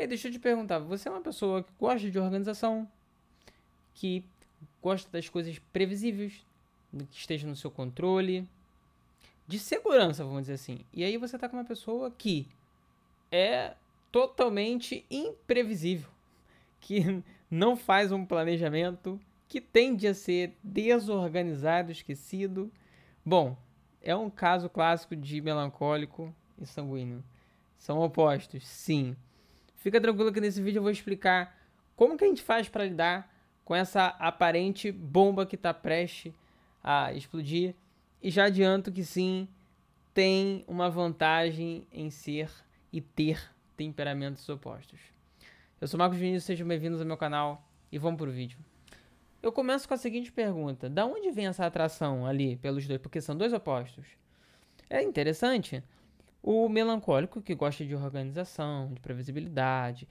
Aí deixa eu te perguntar, você é uma pessoa que gosta de organização, que gosta das coisas previsíveis, que esteja no seu controle, de segurança, vamos dizer assim. E aí você tá com uma pessoa que é totalmente imprevisível, que não faz um planejamento, que tende a ser desorganizado, esquecido. Bom, é um caso clássico de melancólico e sanguíneo. São opostos, sim. Fica tranquilo que nesse vídeo eu vou explicar como que a gente faz para lidar com essa aparente bomba que está prestes a explodir. E já adianto que sim, tem uma vantagem em ser e ter temperamentos opostos. Eu sou Marcos Vinícius, sejam bem-vindos ao meu canal e vamos pro vídeo. Eu começo com a seguinte pergunta: da onde vem essa atração ali pelos dois? Porque são dois opostos. É interessante. O melancólico, que gosta de organização, de previsibilidade,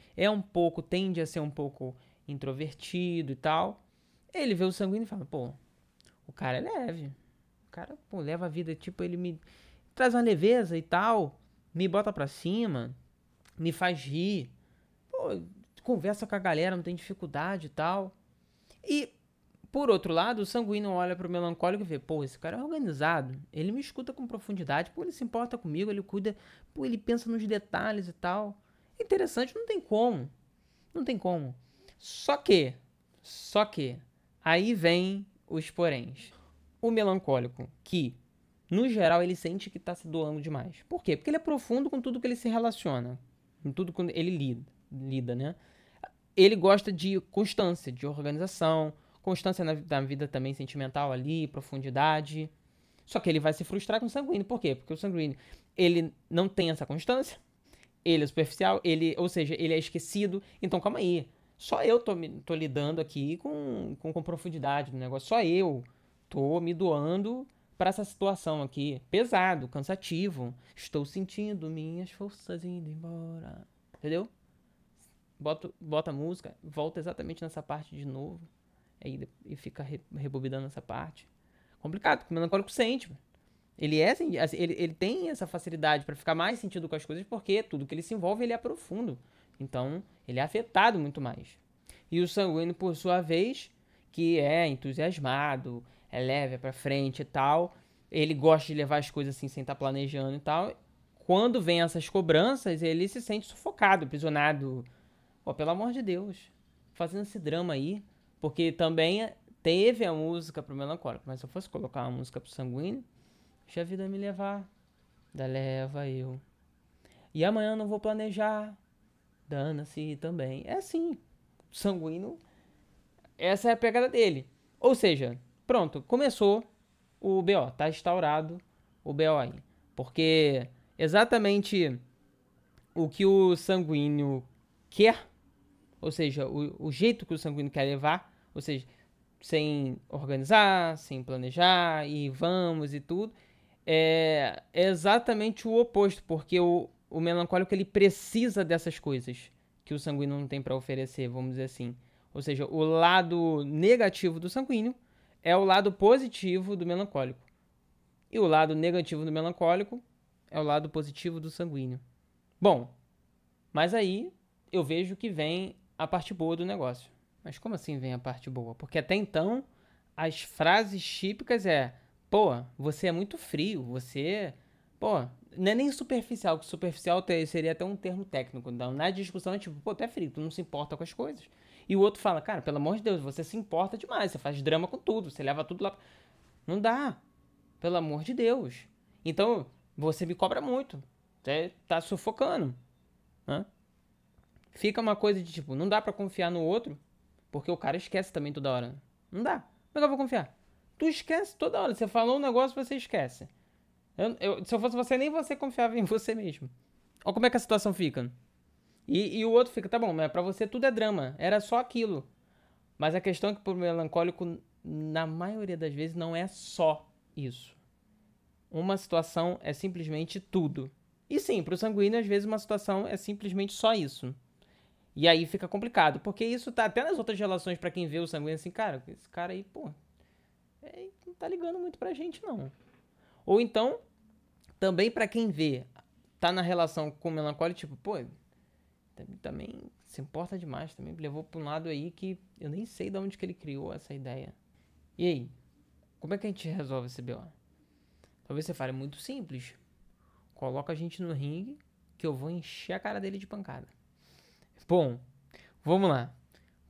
tende a ser um pouco introvertido e tal. Ele vê o sanguíneo e fala, pô, o cara é leve. O cara, pô, leva a vida, tipo, ele me traz uma leveza e tal, me bota pra cima, me faz rir. Pô, conversa com a galera, não tem dificuldade e tal. E por outro lado, o sanguíneo olha pro melancólico e vê, pô, esse cara é organizado, ele me escuta com profundidade, pô, ele se importa comigo, ele cuida, pô, ele pensa nos detalhes e tal. Interessante, não tem como. Não tem como. Só que, aí vem os poréns. O melancólico, que, no geral, ele sente que tá se doando demais. Por quê? Porque ele é profundo com tudo que ele se relaciona, com tudo que ele lida, né? Ele gosta de constância, de organização, constância na vida também sentimental ali, profundidade. Só que ele vai se frustrar com o sanguíneo. Por quê? Porque o sanguíneo, ele não tem essa constância, ele é superficial, ou seja, ele é esquecido. Então, calma aí. Só eu tô lidando aqui com profundidade no negócio. Só eu tô me doando para essa situação aqui. Pesado, cansativo. Estou sentindo minhas forças indo embora. Entendeu? Bota a música, volta exatamente nessa parte de novo. Aí, e fica rebobinando essa parte. Complicado, porque o melancólico sente. Ele tem essa facilidade para ficar mais sentido com as coisas, porque tudo que ele se envolve, ele é profundo. Então, ele é afetado muito mais. E o sanguíneo, por sua vez, que é entusiasmado, é leve, é pra frente e tal, ele gosta de levar as coisas assim sem estar planejando e tal. Quando vem essas cobranças, ele se sente sufocado, aprisionado. Pô, pelo amor de Deus, fazendo esse drama aí, porque também teve a música pro melancólico, mas se eu fosse colocar uma música pro sanguíneo, deixa a vida me levar, da leva eu. E amanhã eu não vou planejar, dana-se também. É assim, sanguíneo, essa é a pegada dele. Ou seja, pronto, começou o BO, tá instaurado o BO aí. Porque exatamente o que o sanguíneo quer, ou seja, o jeito que o sanguíneo quer levar, ou seja, sem organizar, sem planejar, e vamos e tudo, é exatamente o oposto, porque o melancólico ele precisa dessas coisas que o sanguíneo não tem para oferecer, vamos dizer assim. Ou seja, o lado negativo do sanguíneo é o lado positivo do melancólico. E o lado negativo do melancólico é o lado positivo do sanguíneo. Bom, mas aí eu vejo que vem a parte boa do negócio. Mas como assim vem a parte boa? Porque até então as frases típicas é: pô, você é muito frio, você. Pô, não é nem superficial, que superficial seria até um termo técnico. Então, na discussão é tipo, pô, tu é frio, tu não se importa com as coisas. E o outro fala, cara, pelo amor de Deus, você se importa demais, você faz drama com tudo, você leva tudo lá. Não dá, pelo amor de Deus. Então, você me cobra muito, você tá sufocando, né? Fica uma coisa de tipo, não dá pra confiar no outro, porque o cara esquece também toda hora. Não dá. Como é que eu vou confiar? Tu esquece toda hora. Você falou um negócio, você esquece. Se eu fosse você, nem você confiava em você mesmo. Olha como é que a situação fica. E o outro fica, tá bom, mas pra você tudo é drama. Era só aquilo. Mas a questão é que pro melancólico, na maioria das vezes, não é só isso. Uma situação é simplesmente tudo. E sim, pro sanguíneo, às vezes, uma situação é simplesmente só isso. E aí fica complicado, porque isso tá até nas outras relações pra quem vê o sanguíneo assim, cara, esse cara aí, pô, não tá ligando muito pra gente não. Ou então, também pra quem vê, tá na relação com o melancólico, tipo, pô, também se importa demais, também levou para um lado aí que eu nem sei de onde que ele criou essa ideia. E aí, como é que a gente resolve esse BO? Talvez você fale muito simples. Coloca a gente no ringue que eu vou encher a cara dele de pancada. Bom, vamos lá.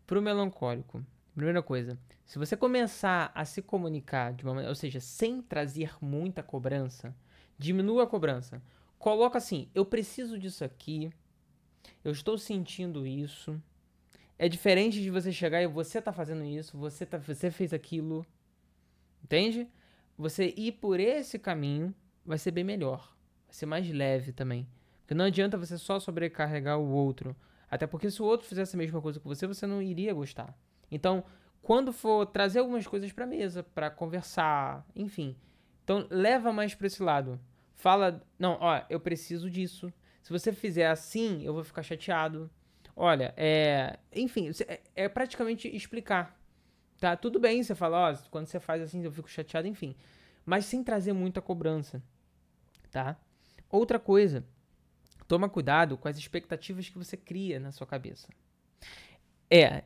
Pro melancólico, primeira coisa, se você começar a se comunicar de uma maneira, ou seja, sem trazer muita cobrança, diminua a cobrança. Coloca assim, eu preciso disso aqui, eu estou sentindo isso. É diferente de você chegar e você tá fazendo isso, você fez aquilo, entende? Você ir por esse caminho vai ser bem melhor, vai ser mais leve também. Porque não adianta você só sobrecarregar o outro. Até porque se o outro fizesse a mesma coisa que você não iria gostar. Então, quando for trazer algumas coisas pra mesa, pra conversar, enfim. Então, leva mais pra esse lado. Fala, não, ó, eu preciso disso. Se você fizer assim, eu vou ficar chateado. Olha, enfim, é praticamente explicar. Tá, tudo bem, você fala, ó, quando você faz assim eu fico chateado, enfim. Mas sem trazer muita cobrança, tá? Outra coisa, toma cuidado com as expectativas que você cria na sua cabeça.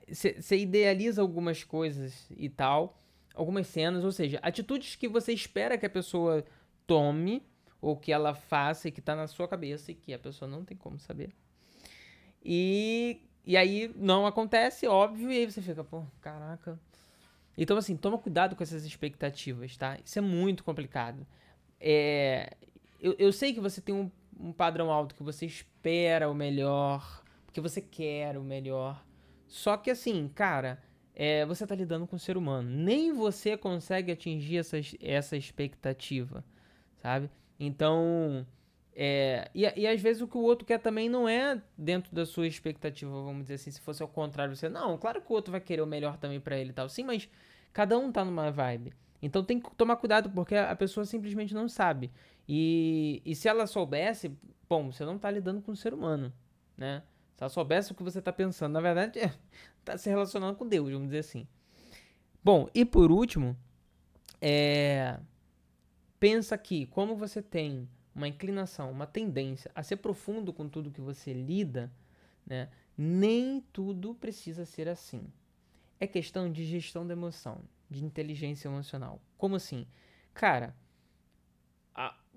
Você idealiza algumas coisas e tal, algumas cenas, ou seja, atitudes que você espera que a pessoa tome ou que ela faça e que tá na sua cabeça e que a pessoa não tem como saber. E aí não acontece, óbvio, e aí você fica, pô, caraca. Então, assim, toma cuidado com essas expectativas, tá? Isso é muito complicado. Eu sei que você tem um padrão alto, que você espera o melhor, porque você quer o melhor. Só que, assim, cara, você tá lidando com um ser humano. Nem você consegue atingir essa expectativa, sabe? Então, e às vezes o que o outro quer também não é dentro da sua expectativa, vamos dizer assim. Se fosse ao contrário, você, não, claro que o outro vai querer o melhor também pra ele e tal. Sim, mas cada um tá numa vibe. Então tem que tomar cuidado, porque a pessoa simplesmente não sabe. E se ela soubesse, bom, você não tá lidando com um ser humano, né? Se ela soubesse o que você tá pensando, na verdade, tá se relacionando com Deus, vamos dizer assim. Bom, e por último, pensa que, como você tem uma inclinação, uma tendência a ser profundo com tudo que você lida, né? Nem tudo precisa ser assim. É questão de gestão da emoção, de inteligência emocional. Como assim? Cara,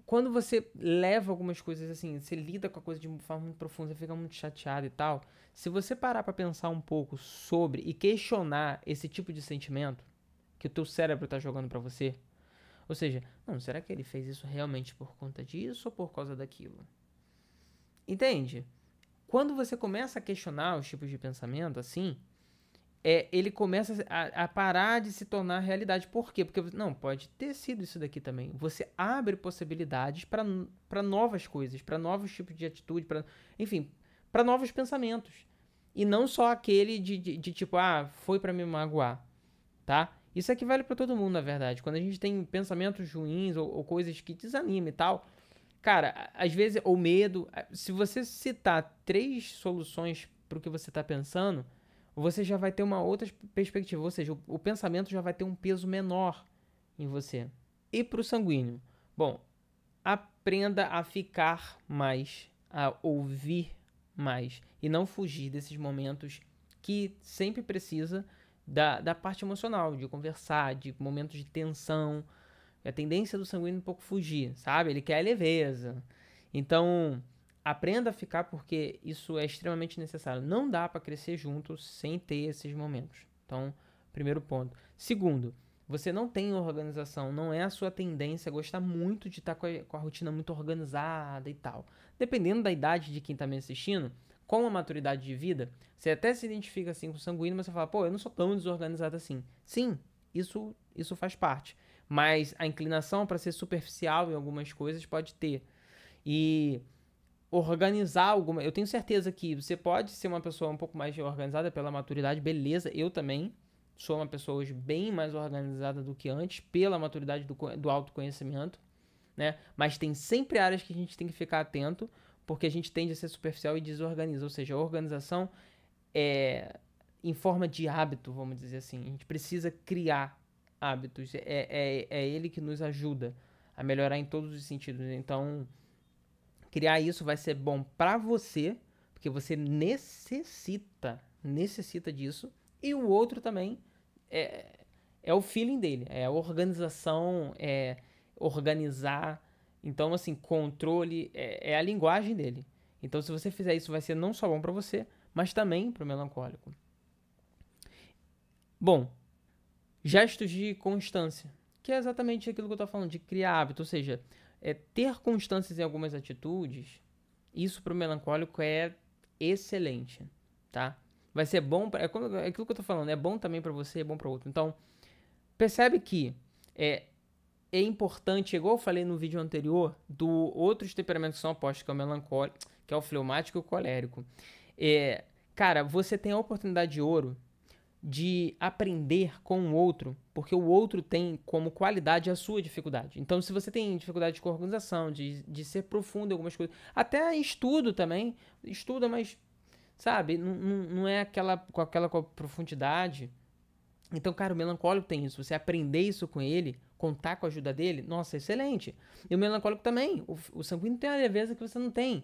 quando você leva algumas coisas assim, você lida com a coisa de uma forma muito profunda, você fica muito chateado e tal. Se você parar pra pensar um pouco sobre e questionar esse tipo de sentimento que o teu cérebro tá jogando pra você, ou seja, não, será que ele fez isso realmente por conta disso ou por causa daquilo? Entende? Quando você começa a questionar os tipos de pensamento assim, ele começa a parar de se tornar realidade. Por quê? Porque, não, pode ter sido isso daqui também. Você abre possibilidades para novas coisas, para novos tipos de atitude, enfim, para novos pensamentos. E não só aquele de tipo, foi para me magoar, tá? Isso aqui vale para todo mundo, na verdade. Quando a gente tem pensamentos ruins ou coisas que desanimam e tal, cara, às vezes, ou medo, se você citar 3 soluções pro que você tá pensando, você já vai ter uma outra perspectiva, ou seja, o pensamento já vai ter um peso menor em você. E pro sanguíneo? Bom, aprenda a ficar mais, a ouvir mais e não fugir desses momentos que sempre precisa da parte emocional, de conversar, de momentos de tensão. A tendência do sanguíneo é um pouco fugir, sabe? Ele quer a leveza. Então, aprenda a ficar porque isso é extremamente necessário. Não dá para crescer junto sem ter esses momentos. Então, primeiro ponto. Segundo, você não tem organização, não é a sua tendência gostar muito de estar com a rotina muito organizada e tal. Dependendo da idade de quem está me assistindo, com a maturidade de vida, você até se identifica assim com o sanguíneo, mas você fala, pô, eu não sou tão desorganizado assim. Sim, isso faz parte. Mas a inclinação para ser superficial em algumas coisas pode ter. E organizar alguma. Eu tenho certeza que você pode ser uma pessoa um pouco mais organizada pela maturidade, beleza. Eu também sou uma pessoa hoje bem mais organizada do que antes, pela maturidade do autoconhecimento, né? Mas tem sempre áreas que a gente tem que ficar atento, porque a gente tende a ser superficial e desorganiza. Ou seja, a organização é em forma de hábito, vamos dizer assim. A gente precisa criar hábitos. É ele que nos ajuda a melhorar em todos os sentidos. Então, criar isso vai ser bom pra você, porque você necessita disso, e o outro também é o feeling dele, é a organização, é organizar. Então, assim, controle é a linguagem dele. Então, se você fizer isso, vai ser não só bom para você, mas também para o melancólico. Bom, gestos de constância, que é exatamente aquilo que eu estou falando, de criar hábito, ou seja, ter constâncias em algumas atitudes, isso para o melancólico é excelente, tá? Vai ser bom, é aquilo que eu estou falando, é bom também para você, é bom para outro. Então, percebe que é importante, igual eu falei no vídeo anterior, do outros temperamentos que são opostos, que é o melancólico, que é o fleumático e o colérico. Cara, você tem a oportunidade de ouro de aprender com o outro, porque o outro tem como qualidade a sua dificuldade. Então, se você tem dificuldade com organização, de ser profundo em algumas coisas, até estudo também, estuda, mas, sabe, não é com aquela profundidade. Então, cara, o melancólico tem isso. Você aprender isso com ele, contar com a ajuda dele, nossa, excelente. E o melancólico também. O sanguíneo tem a leveza que você não tem.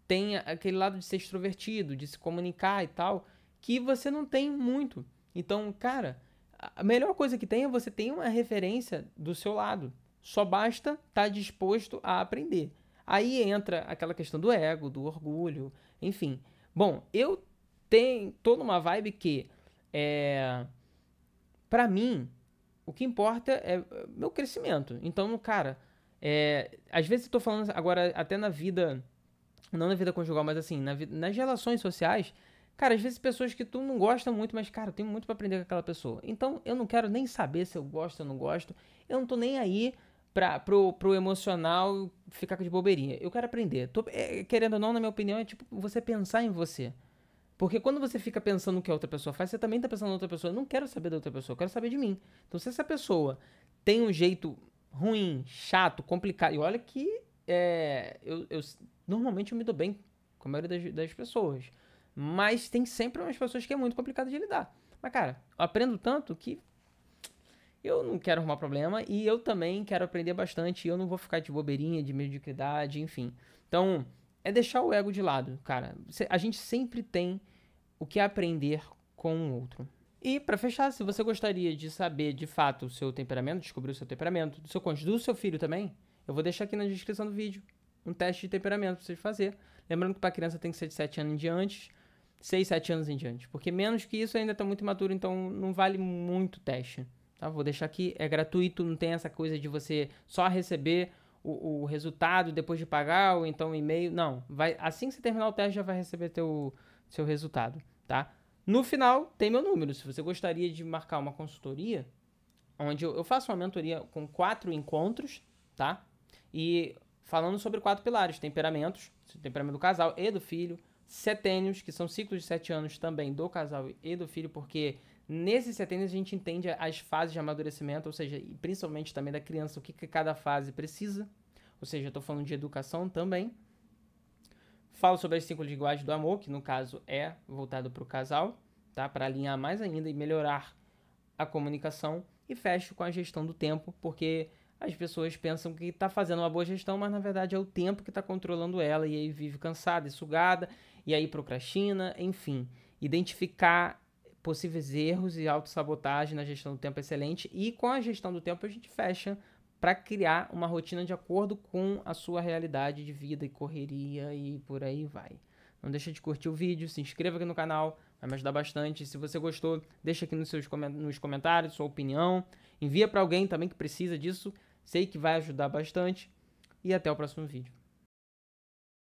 Tem aquele lado de ser extrovertido, de se comunicar e tal, que você não tem muito. Então, cara, a melhor coisa que tem é você ter uma referência do seu lado. Só basta estar disposto a aprender. Aí entra aquela questão do ego, do orgulho, enfim. Bom, eu tô numa vibe que pra mim, o que importa é meu crescimento. Então, cara, às vezes eu tô falando agora até na vida, não na vida conjugal, mas assim, nas relações sociais, cara, às vezes pessoas que tu não gosta muito, mas, cara, eu tenho muito pra aprender com aquela pessoa. Então, eu não quero nem saber se eu gosto ou não gosto. Eu não tô nem aí pro emocional ficar de bobeirinha. Eu quero aprender. Querendo ou não, na minha opinião, é tipo você pensar em você. Porque quando você fica pensando no que a outra pessoa faz, você também tá pensando na outra pessoa. Eu não quero saber da outra pessoa, eu quero saber de mim. Então, se essa pessoa tem um jeito ruim, chato, complicado... E olha que eu normalmente eu me dou bem com a maioria das pessoas. Mas tem sempre umas pessoas que é muito complicado de lidar. Mas, cara, eu aprendo tanto que eu não quero arrumar problema. E eu também quero aprender bastante. E eu não vou ficar de bobeirinha, de mediocridade, enfim. Então, é deixar o ego de lado, cara. A gente sempre tem o que aprender com o outro. E, pra fechar, se você gostaria de saber, de fato, o seu temperamento, descobrir o seu temperamento, do seu cônjuge, do seu filho também, eu vou deixar aqui na descrição do vídeo um teste de temperamento pra você fazer. Lembrando que pra criança tem que ser de 7 anos em diante, 6, 7 anos em diante. Porque menos que isso ainda tá muito imaturo, então não vale muito teste. Tá? Vou deixar aqui, é gratuito, não tem essa coisa de você só receber o resultado depois de pagar, ou então um e-mail. Não, assim que você terminar o teste, já vai receber seu resultado, tá? No final, tem meu número. Se você gostaria de marcar uma consultoria, onde eu faço uma mentoria com 4 encontros, tá? E falando sobre 4 pilares: temperamentos, temperamento do casal e do filho; setênios, que são ciclos de 7 anos também do casal e do filho, porque nesses setênios a gente entende as fases de amadurecimento, ou seja, e principalmente também da criança, o que cada fase precisa. Ou seja, eu estou falando de educação também. Falo sobre as 5 linguagens do amor, que no caso é voltado para o casal, tá? Para alinhar mais ainda e melhorar a comunicação. E fecho com a gestão do tempo, porque as pessoas pensam que está fazendo uma boa gestão, mas na verdade é o tempo que está controlando ela, e aí vive cansada e sugada, e aí procrastina, enfim. Identificar possíveis erros e autossabotagem na gestão do tempo é excelente, e com a gestão do tempo a gente fecha para criar uma rotina de acordo com a sua realidade de vida e correria e por aí vai. Não deixa de curtir o vídeo, se inscreva aqui no canal, vai me ajudar bastante. Se você gostou, deixa aqui nos comentários sua opinião. Envia para alguém também que precisa disso, sei que vai ajudar bastante. E até o próximo vídeo.